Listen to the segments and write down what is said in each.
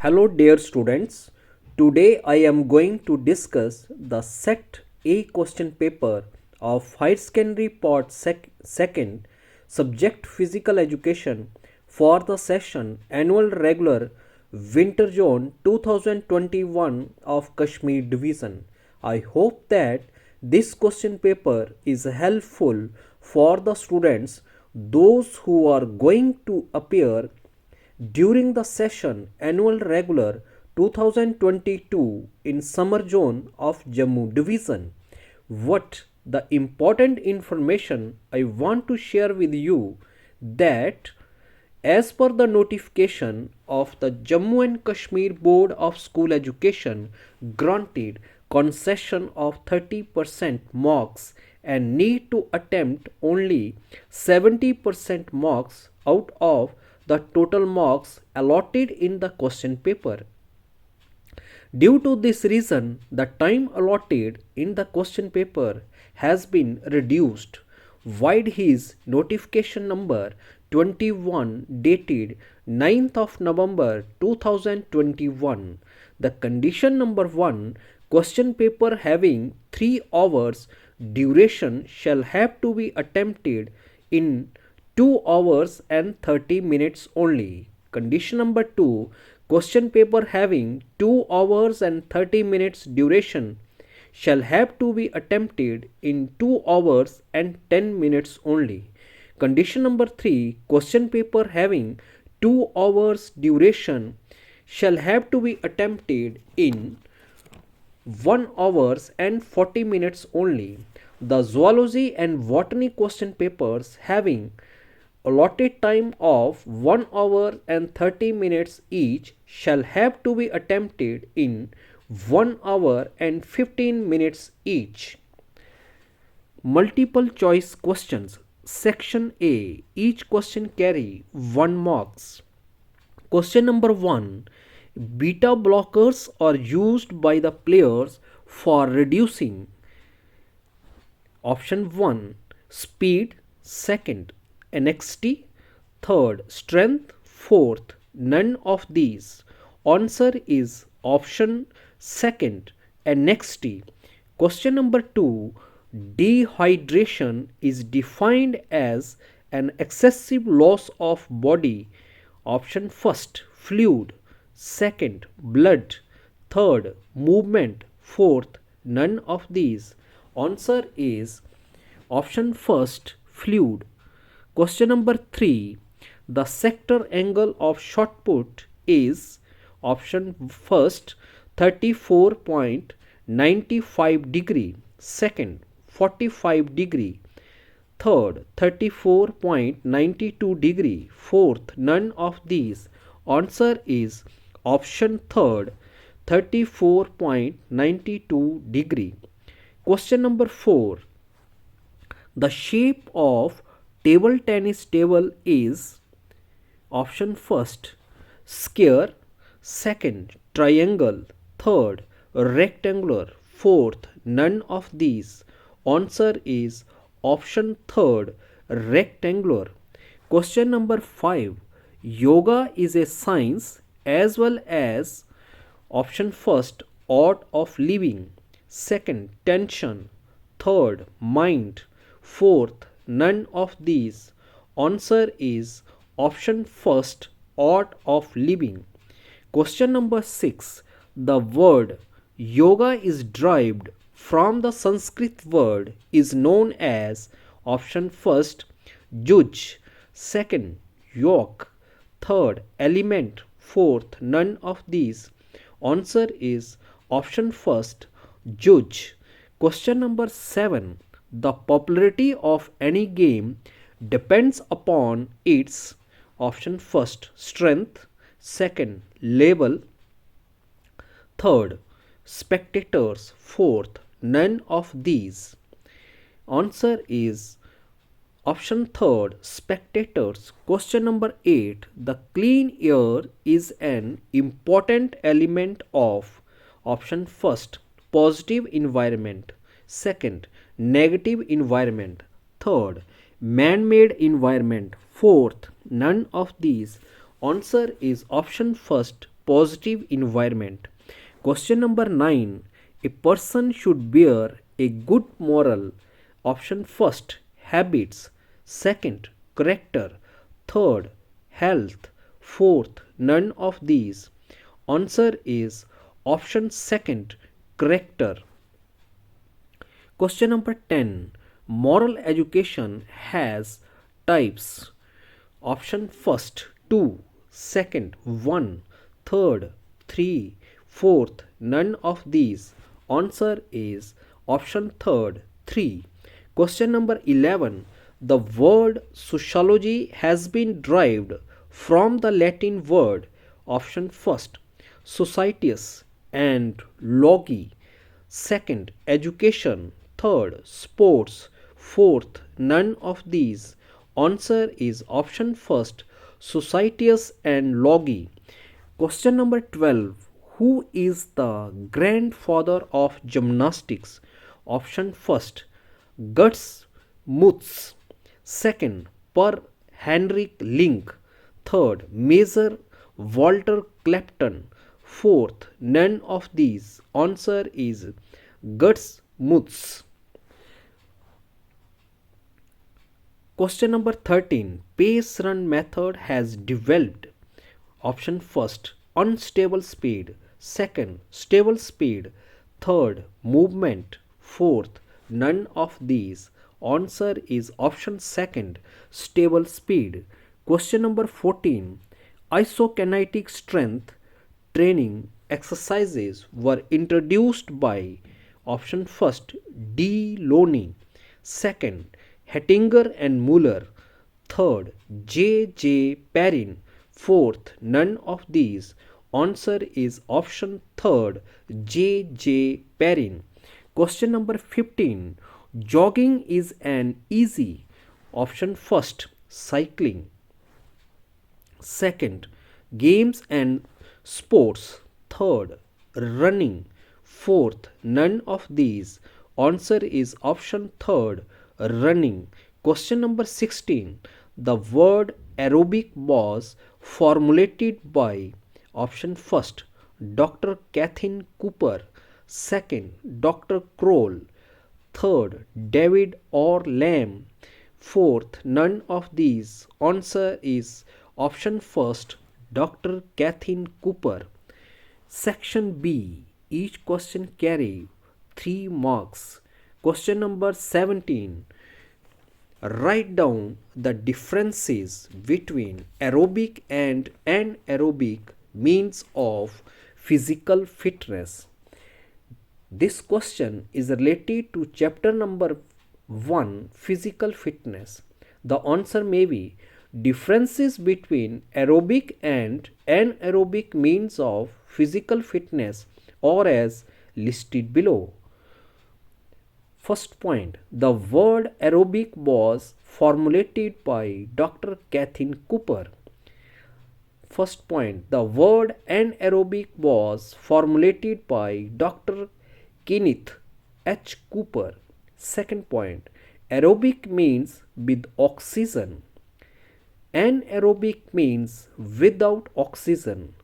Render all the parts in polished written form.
Hello dear students. Today I am going to discuss the SET-A question paper of Higher Secondary Part 2nd Subject Physical Education for the session Annual Regular Winter Zone 2021 of Kashmir Division. I hope that this question paper is helpful for the students, those who are going to appear during the session Annual Regular 2022 in Summer Zone of Jammu Division. What the important information I want to share with you that as per the notification of the Jammu and Kashmir Board of School Education granted concession of 30% marks and need to attempt only 70% marks out of the total marks allotted in the question paper. Due to this reason, the time allotted in the question paper has been reduced. Vide his notification number 21 dated 9th of November 2021. The condition number 1, question paper having 3 hours duration shall have to be attempted in 2 hours and 30 minutes only. Condition number 2, question paper having 2 hours and 30 minutes duration shall have to be attempted in 2 hours and 10 minutes only. Condition number 3, question paper having 2 hours duration shall have to be attempted in 1 hours and 40 minutes only. The zoology and botany question papers having allotted time of 1 hour and 30 minutes each shall have to be attempted in 1 hour and 15 minutes each. Multiple choice questions. Section A. Each question carry 1 marks. Question number 1. Beta blockers are used by the players for reducing option 1 speed, second NXT, third strength, fourth none of these. Answer is option second NXT. Question number 2. Dehydration is defined as an excessive loss of body. Option first fluid, second blood, third movement, fourth none of these. Answer is option first fluid. Question number 3. The sector angle of shot put is option first 34.95 degree, second 45 degree, third 34.92 degree, fourth none of these. Answer is option third 34.92 degree. Question number 4. The shape of table tennis table is option first square, second triangle, third rectangular, fourth none of these. Answer is option third rectangular. Question number 5. Yoga is a science as well as option first art of living, second tension, third mind, fourth none of these. Answer is option first art of living. Question number 6. The word yoga is derived from the Sanskrit word is known as option first juj, second yoke, third element, fourth none of these. Answer is option first juj. Question number 7. The popularity of any game depends upon its option first strength, second label, third spectators, fourth none of these. Answer is option third spectators. Question number 8. The clean air is an important element of option first positive environment, second negative environment, third man-made environment, fourth none of these. Answer is option first positive environment. Question number 9. A person should bear a good moral. Option first, habits. Second, character. Third, health. Fourth, none of these. Answer is option second, character. Question number 10. Moral education has types. Option first, 2. Second, 1. Third, 3. Fourth, none of these. Answer is option third, 3. Question number 11. The word sociology has been derived from the Latin word. Option first, societas and logi. Second, education. Third, sports. Fourth, none of these. Answer is option first, societas and logi. Question number 12. Who is the grandfather of gymnastics? Option first, Guts Mutz. Second, Per Henrik Link. Third, Major Walter Clapton. Fourth, none of these. Answer is Guts Mutz. Question number 13. Pace run method has developed. Option first, unstable speed. Second, stable speed. Third, movement. Fourth, none of these. Answer is option second, stable speed. Question number 14. Isokinetic strength training exercises were introduced by option first, D. Loney. Second, Hettinger and Muller. Third, J. J. Perrin. Fourth, none of these. Answer is option third, J. J. Perrin. Question number 15. Jogging is an easy. Option first, cycling. Second, games and sports. Third, running. Fourth, none of these. Answer is option third, running. Question number 16. The word aerobic was formulated by option first, Dr. Kathleen Cooper. Second, Dr. Kroll. Third, David or Lamb. Fourth, none of these. Answer is option first, Dr. Kathleen Cooper. Section B. Each question carry 3 marks. Question number 17. Write down the differences between aerobic and anaerobic means of physical fitness. This question is related to chapter number 1, physical fitness. The answer may be differences between aerobic and anaerobic means of physical fitness or as listed below. First point, the word aerobic was formulated by Dr. Kathleen Cooper. First point, the word anaerobic was formulated by Dr. Kenneth H. Cooper. Second point, aerobic means with oxygen. Anaerobic means without oxygen.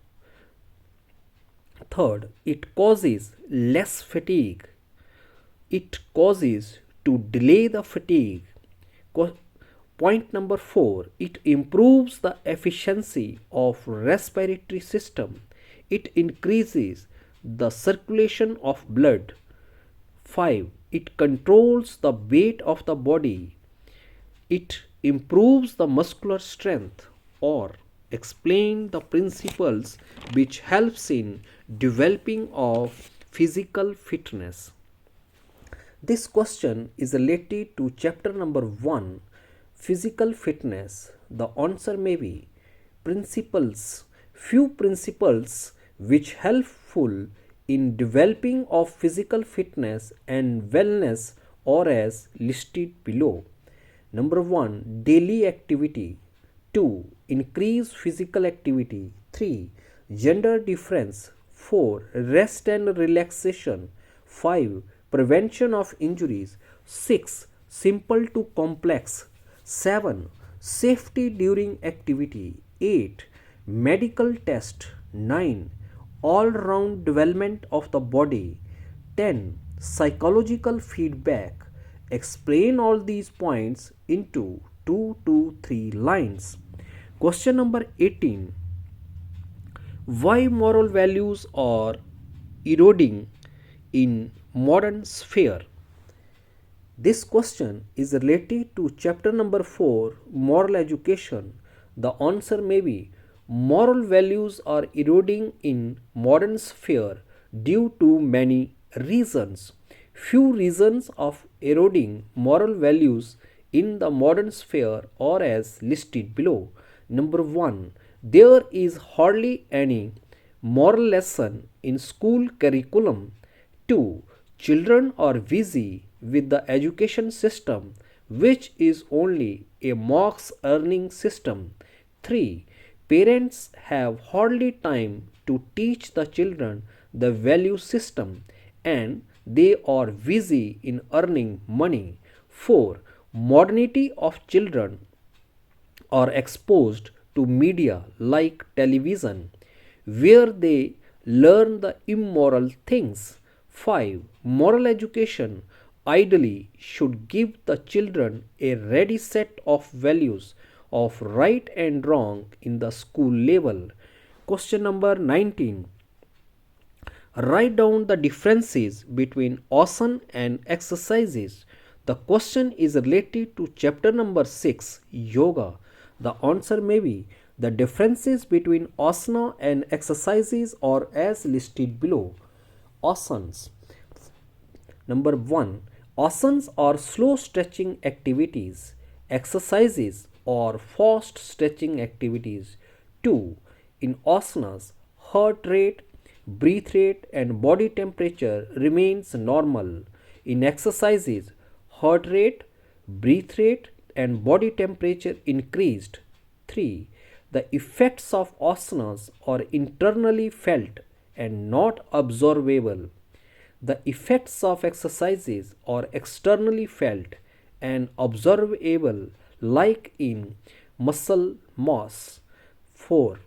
Third, it causes less fatigue. It causes to delay the fatigue. Point number 4, it improves the efficiency of respiratory system. It increases the circulation of blood. 5, it controls the weight of the body. It improves the muscular strength. Or explain the principles which helps in developing of physical fitness. This question is related to chapter number 1, physical fitness. The answer may be principles. Few principles which helpful in developing of physical fitness and wellness are as listed below. Number 1, daily activity. 2, increase physical activity. 3, gender difference. 4, rest and relaxation. 5, prevention of injuries. 6, simple to complex. 7, safety during activity. 8, medical test. 9. All-round development of the body. 10. Psychological feedback. Explain all these points into 2 to 3 lines. Question number 18. Why moral values are eroding in modern sphere? This question is related to chapter number 4, Moral Education. The answer may be moral values are eroding in modern sphere due to many reasons. Few reasons of eroding moral values in the modern sphere are as listed below. Number 1. There is hardly any moral lesson in school curriculum. 2. Children are busy with the education system, which is only a marks earning system. 3. Parents have hardly time to teach the children the value system, and they are busy in earning money. 4. Modernity of children are exposed to media like television, where they learn the immoral things. 5. Moral education ideally should give the children a ready set of values of right and wrong in the school level. Question number 19. Write down the differences between asana and exercises. The question is related to chapter number 6, Yoga. The answer may be the differences between asana and exercises are as listed below. Asanas. Number 1. Asanas are slow stretching activities. Exercises are fast stretching activities. 2. In asanas, heart rate, breath rate and body temperature remains normal. In exercises, heart rate, breath rate and body temperature increased. 3. The effects of asanas are internally felt and not observable. The effects of exercises are externally felt and observable, like in muscle mass. 4.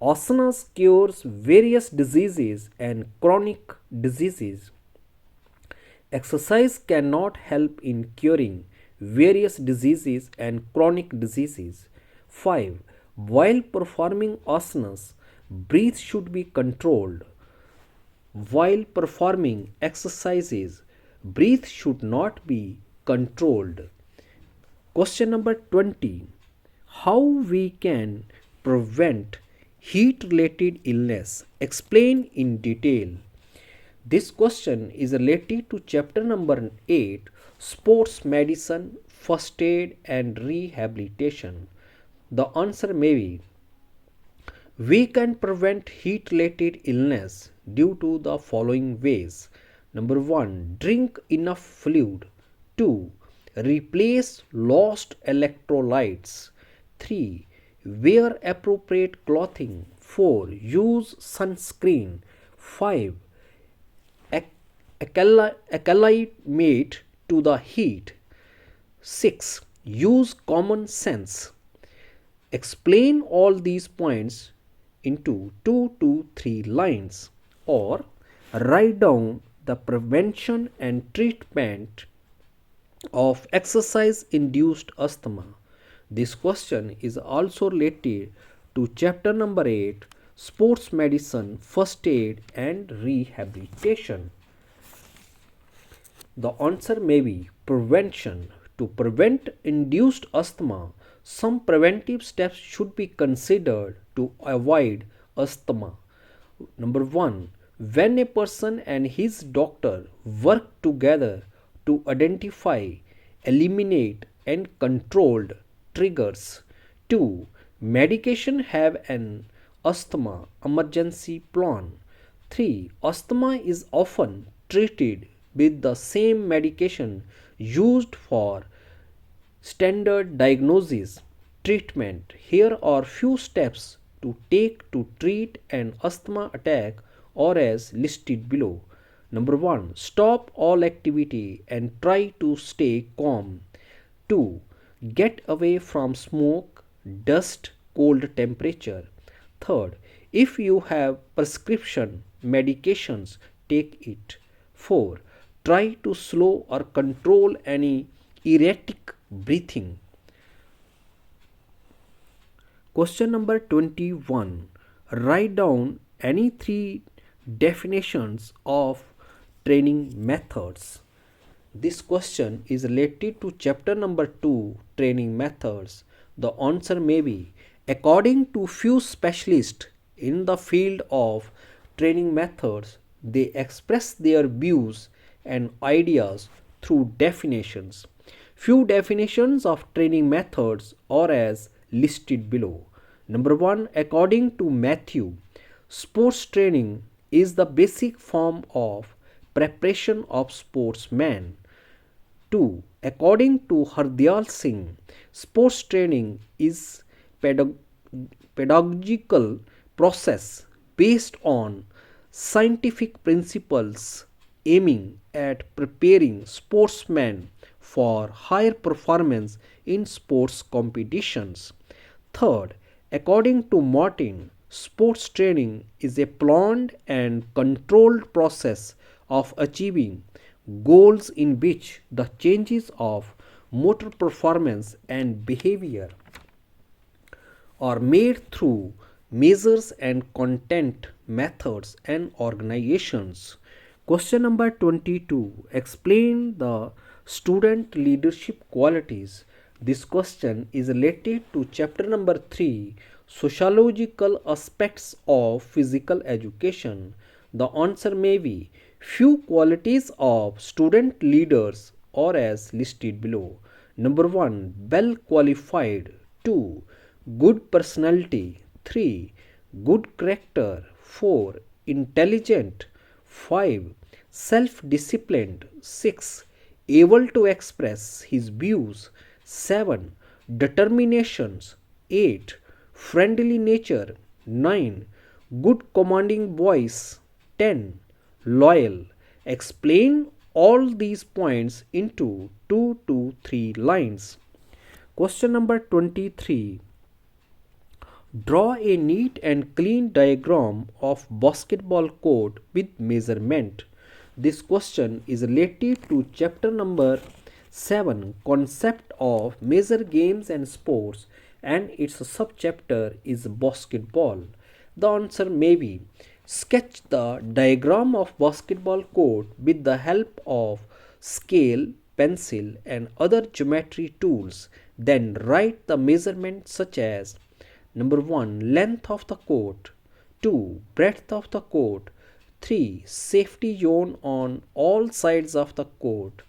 Asanas cures various diseases and chronic diseases. Exercise cannot help in curing various diseases and chronic diseases. 5. While performing asanas, breath should be controlled. While performing exercises, breath should not be controlled. Question number 20. How we can prevent heat related illness? Explain in detail. This question is related to chapter number 8, Sports Medicine, First Aid and Rehabilitation. The answer may be we can prevent heat related illness due to the following ways. Number 1. Drink enough fluid. 2. Replace lost electrolytes. 3. Wear appropriate clothing. 4. Use sunscreen. 5. Acclimate to the heat. 6. Use common sense. Explain all these points into 2 to 3 lines, or write down the prevention and treatment of exercise induced asthma. This question is also related to chapter number 8, Sports Medicine, First Aid and Rehabilitation. The answer may be prevention. To prevent induced asthma, some preventive steps should be considered to avoid asthma. Number 1. When a person and his doctor work together to identify, eliminate and control triggers. 2. Medication have an asthma emergency plan. 3. Asthma is often treated with the same medication used for standard diagnosis. Treatment. Here are few steps to take to treat an asthma attack or as listed below. Number 1. Stop all activity and try to stay calm. 2. Get away from smoke, dust, cold temperature. 3rd. If you have prescription medications, take it. 4. Try to slow or control any erratic breathing. Question number 21. Write down any three definitions of training methods. This question is related to chapter number 2, training methods. The answer may be: according to few specialists in the field of training methods, they express their views and ideas through definitions. Few definitions of training methods are as listed below. Number 1, according to Matthew, sports training is the basic form of preparation of sportsmen. 2. According to Hardyal Singh, sports training is pedagogical process based on scientific principles aiming at preparing sportsmen for higher performance in sports competitions. Third, according to Martin, sports training is a planned and controlled process of achieving goals in which the changes of motor performance and behavior are made through measures and content methods and organizations. Question number 22. Explain the student leadership qualities. This question is related to chapter number 3, sociological aspects of physical education. The answer may be: few qualities of student leaders are as listed below. Number 1, well qualified. 2, good personality. 3, good character. 4, intelligent. 5, self disciplined. 6, able to express his views. 7, determinations. 8, friendly nature. 9, good commanding voice. 10, loyal. Explain all these points into 2 to 3 lines. Question number 23. Draw a neat and clean diagram of basketball court with measurement. This question is related to chapter number 7, concept of major games and sports, and its subchapter is basketball. The answer may be: sketch the diagram of basketball court with the help of scale, pencil, and other geometry tools. Then write the measurements such as: number 1, length of the court. 2, breadth of the court. 3, safety zone on all sides of the court.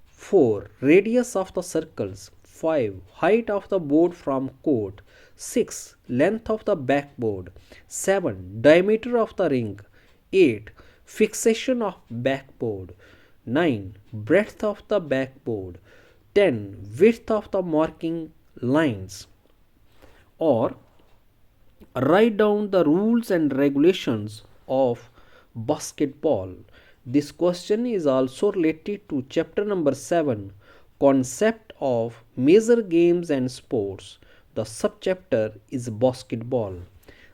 4, radius of the circles. 5, height of the board from court. 6, length of the backboard. 7, diameter of the ring. 8, fixation of backboard. 9, breadth of the backboard. 10, width of the marking lines. Or write down the rules and regulations of basketball. This question is also related to chapter number 7, concept of major games and sports. The subchapter is basketball.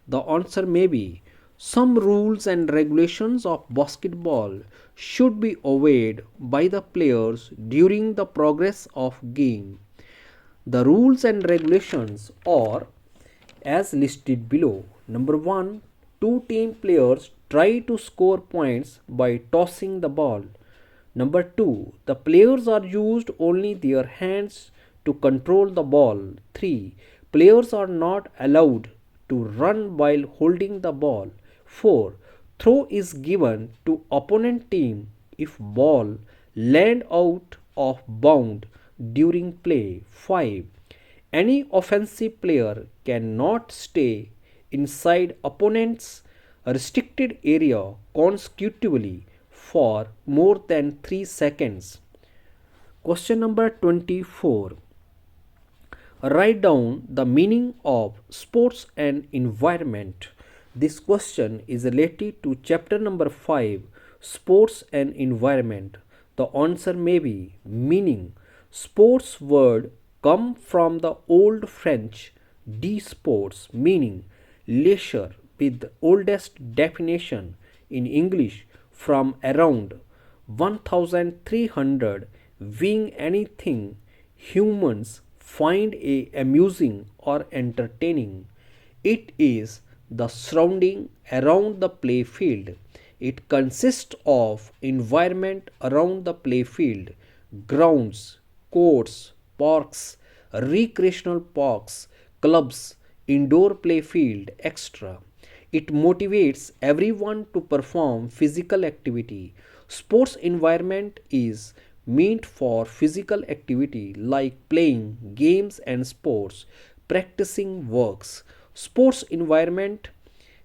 The answer may be: some rules and regulations of basketball should be obeyed by the players during the progress of game. The rules and regulations are as listed below. Number 1, two team players try to score points by tossing the ball. Number 2, the players are used only their hands to control the ball. 3, players are not allowed to run while holding the ball. 4, throw is given to opponent team if ball land out of bound during play. 5, any offensive player cannot stay inside opponent's restricted area consecutively for more than 3 seconds. Question number 24. Write down the meaning of sports and environment. This question is related to chapter number 5, sports and environment. The answer may be: meaning. Sports word come from the old French de sports, meaning leisure, with oldest definition in English from around 1300, being anything humans find amusing or entertaining. It is the surrounding around the play field. It consists of environment around the play field, grounds, courts, parks, recreational parks, clubs, indoor play field, etc. It motivates everyone to perform physical activity. Sports environment is meant for physical activity like playing games and sports, practicing works. Sports environment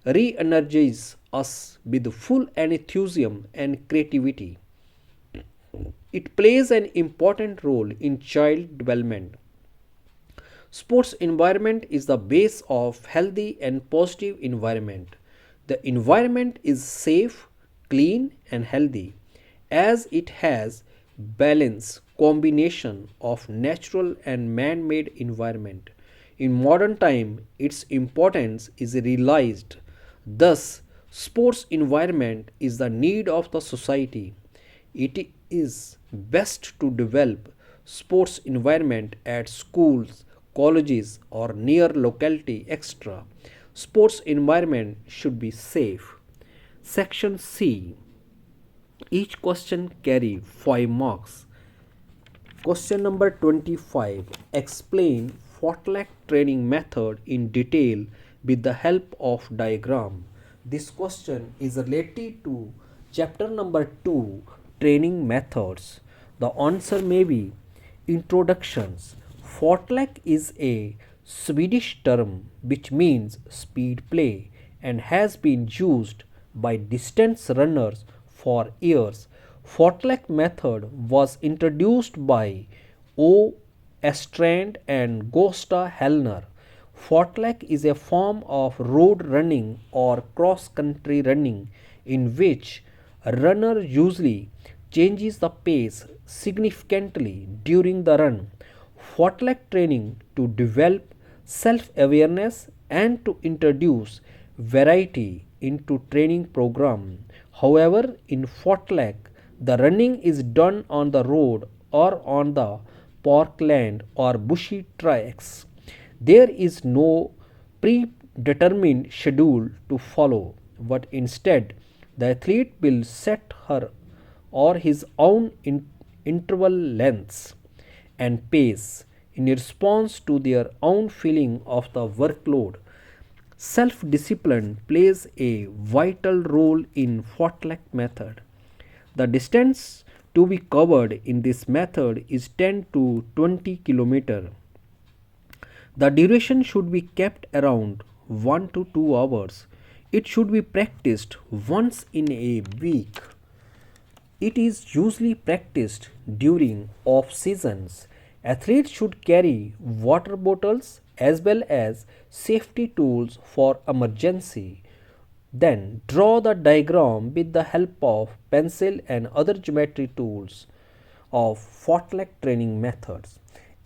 re-energizes us with full enthusiasm and creativity. It plays an important role in child development. Sports environment is the base of healthy and positive environment. The environment is safe, clean and healthy as it has balance combination of natural and man-made environment. In modern time its importance is realized. Thus sports environment is the need of the society. It is best to develop sports environment at schools, colleges or near locality etc. Sports environment should be safe. Section C. Each question carry 5 marks. Question number 25. Explain Fortlack training method in detail with the help of diagram. This question is related to chapter number 2, training methods. The answer may be introductions. Fortlack is a Swedish term which means speed play and has been used by distance runners for years. Fortlack method was introduced by O. Estrand and Gosta Hellner. Fortlack is a form of road running or cross country running in which a runner usually changes the pace significantly during the run. Fortlack training to develop self awareness and to introduce variety into training program. However, in Fortlack, the running is done on the road or on the parkland or bushy tracks. There is no predetermined schedule to follow, but instead the athlete will set her or his own interval lengths and pace in response to their own feeling of the workload. Self discipline plays a vital role in Fortlack method. The distance to be covered in this method is 10 to 20 km. The duration should be kept around 1 to 2 hours. It should be practiced once in a week. It is usually practiced during off seasons. Athletes should carry water bottles as well as safety tools for emergency. Then draw the diagram with the help of pencil and other geometry tools of Fortlack training methods.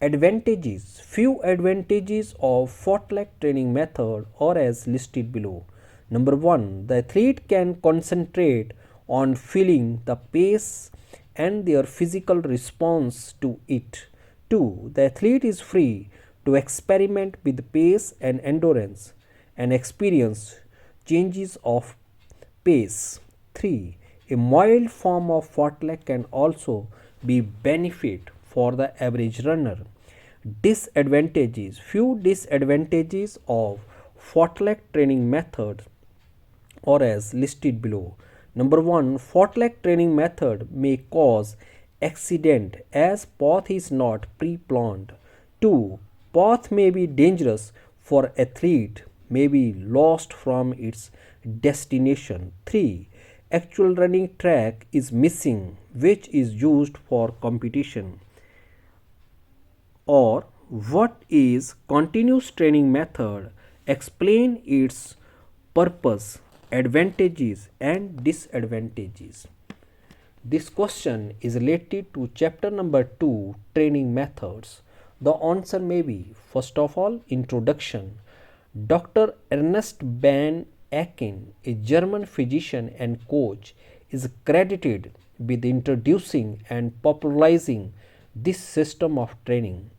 Advantages. Few advantages of Fortlack training method are as listed below. Number 1. The athlete can concentrate on feeling the pace and their physical response to it. 2. The athlete is free to experiment with pace and endurance and experience changes of pace. 3. A mild form of Fortlack can also be benefit for the average runner. Disadvantages. Few disadvantages of Fortlack training methods are as listed below. Number 1. Fortlack training method may cause accident as path is not pre-planned. 2. Path may be dangerous for athlete, may be lost from its destination. 3. Actual running track is missing which is used for competition. Or what is continuous training method? Explain its purpose, advantages and disadvantages. This question is related to chapter number 2, training methods. The answer may be, first of all, introduction. Dr. Ernest van Aachen, a German physician and coach, is credited with introducing and popularizing this system of training.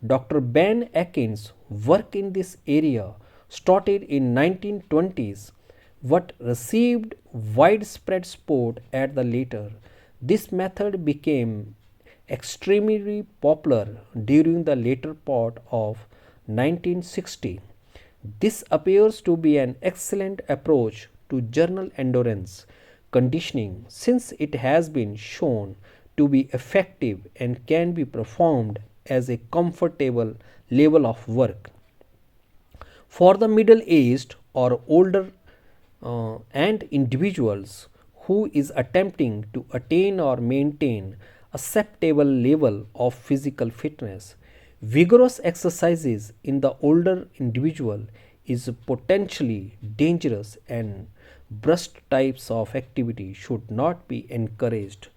Dr. Ben Aaken's work in this area started in 1920s but received widespread support at the later. This method became extremely popular during the later part of 1960. This appears to be an excellent approach to journal endurance conditioning since it has been shown to be effective and can be performed as a comfortable level of work. For the middle aged or older and individuals who is attempting to attain or maintain acceptable level of physical fitness, vigorous exercises in the older individual is potentially dangerous and burst types of activity should not be encouraged.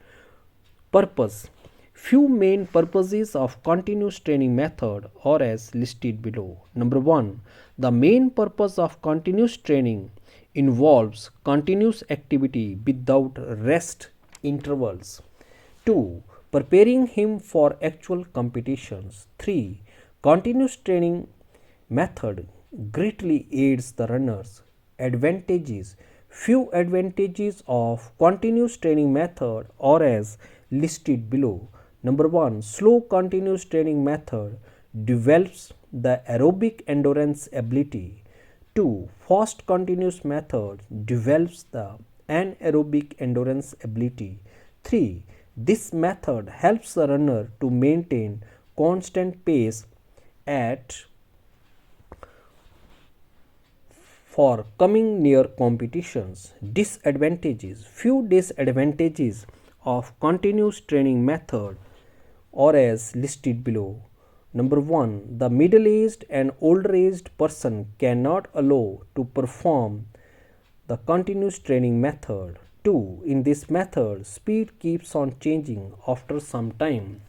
Purpose. Few main purposes of continuous training method are as listed below. Number 1. The main purpose of continuous training involves continuous activity without rest intervals. 2. Preparing him for actual competitions. 3. Continuous training method greatly aids the runners. Advantages. Few advantages of continuous training method are as listed below. Number 1. Slow continuous training method develops the aerobic endurance ability. 2. Fast continuous method develops the anaerobic endurance ability. 3. This method helps the runner to maintain constant pace at for coming near competitions. Disadvantages. Few disadvantages of continuous training method are as listed below. Number 1. The middle-aged and older-aged person cannot allow to perform the continuous training method. 2. In this method, speed keeps on changing after some time.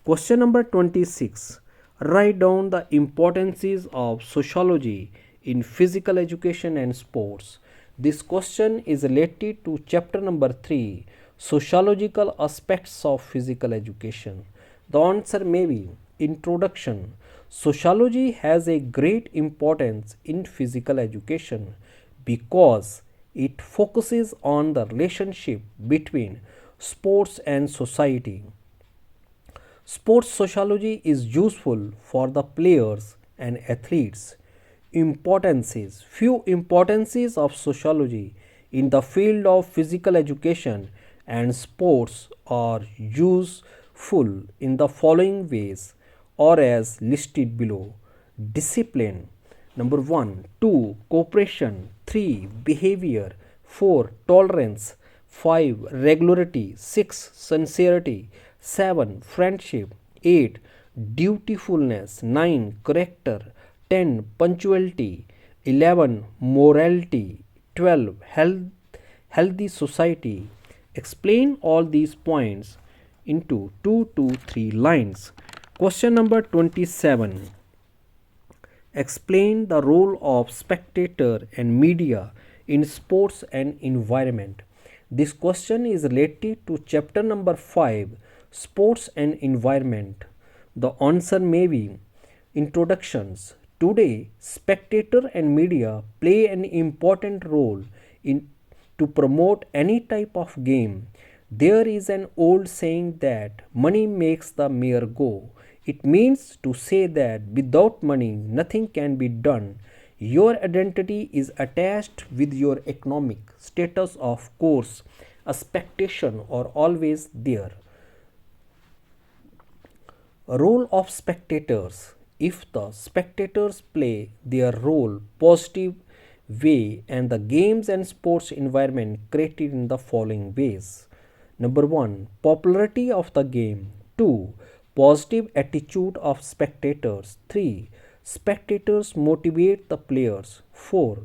Question number 26. Write down the importances of sociology in physical education and sports. This question is related to chapter number 3, Sociological Aspects of Physical Education. The answer may be Introduction. Sociology has a great importance in physical education because it focuses on the relationship between sports and society. Sports sociology is useful for the players and athletes. Importances. Few importances of sociology in the field of physical education and sports are useful in the following ways or as listed below. Discipline. Number 1. 2. Cooperation. 3. Behavior. 4. Tolerance. 5. Regularity. 6. Sincerity. 7. Friendship. 8. Dutifulness. 9. Character. 10. Punctuality. 11. Morality. 12. Healthy society. Explain all these points into 2 to 3 lines. Question number 27. Explain the role of spectator and media in sports and environment. This question is related to chapter number 5, Sports and Environment. The answer may be Introductions. Today, spectator and media play an important role in to promote any type of game. There is an old saying that money makes the mayor go. It means to say that without money nothing can be done. Your identity is attached with your economic status. Of course, expectation are always there. Role of spectators. If the spectators play their role positive way and the games and sports environment created in the following ways. Number 1. Popularity of the game. 2. Positive attitude of spectators. 3. Spectators motivate the players. 4.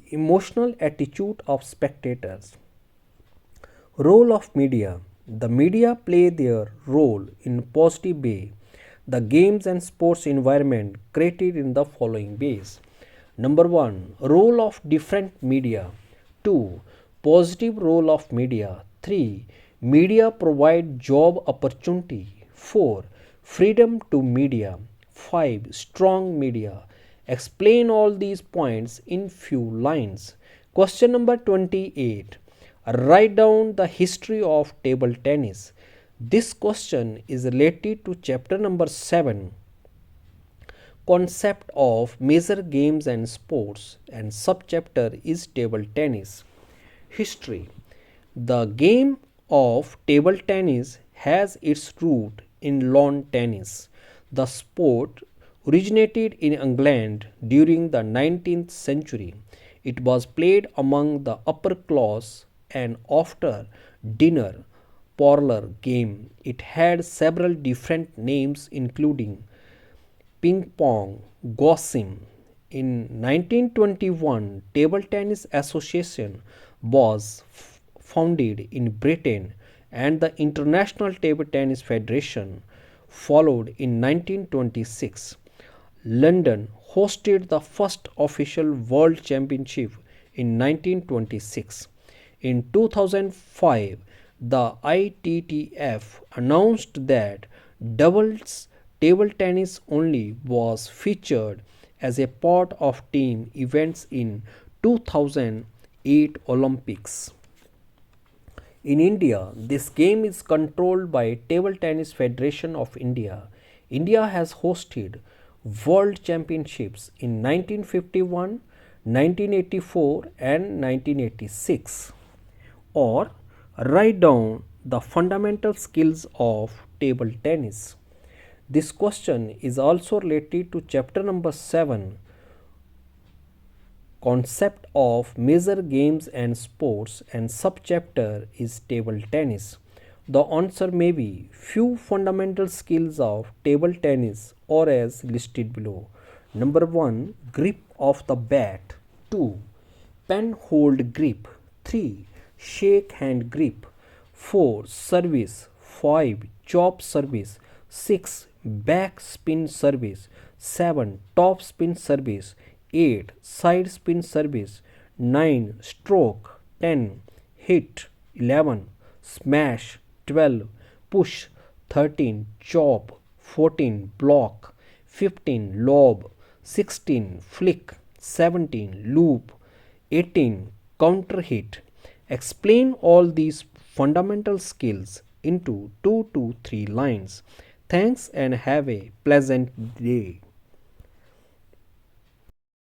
Emotional attitude of spectators. Role of media. The media play their role in positive way. The games and sports environment created in the following ways. Number 1, role of different media. 2, positive role of media. 3, media provide job opportunity. 4, freedom to media. 5, strong media. Explain all these points in few lines. Question number 28. Write down the history of table tennis. This question is related to chapter number 7, concept of major games and sports, and subchapter is table tennis. History. The game of table tennis has its root in lawn tennis. The sport originated in England during the 19th century. It was played among the upper class and after dinner parlor game. It had several different names including ping pong, gosim. In 1921, Table Tennis Association was founded in Britain and the International Table Tennis Federation followed in 1926. London hosted the first official World Championship in 1926. In 2005, the ITTF announced that doubles table tennis only was featured as a part of team events in 2008 Olympics. In India, this game is controlled by Table Tennis Federation of India. India has hosted World Championships in 1951, 1984 and 1986. Or write down the fundamental skills of table tennis. This question is also related to chapter number 7, concept of major games and sports, and subchapter is table tennis. The answer may be few fundamental skills of table tennis or as listed below. Number 1, grip of the bat. 2, pen hold grip. 3, shake hand grip. 4, service. 5, chop service. 6, back spin service. 7, top spin service. 8, side spin service. 9, stroke. 10, hit. 11, smash. 12, push. 13, chop. 14, block. 15, lob. 16, flick. 17, loop. 18, counter hit. Explain all these fundamental skills into 2 to 3 lines. Thanks and have a pleasant day.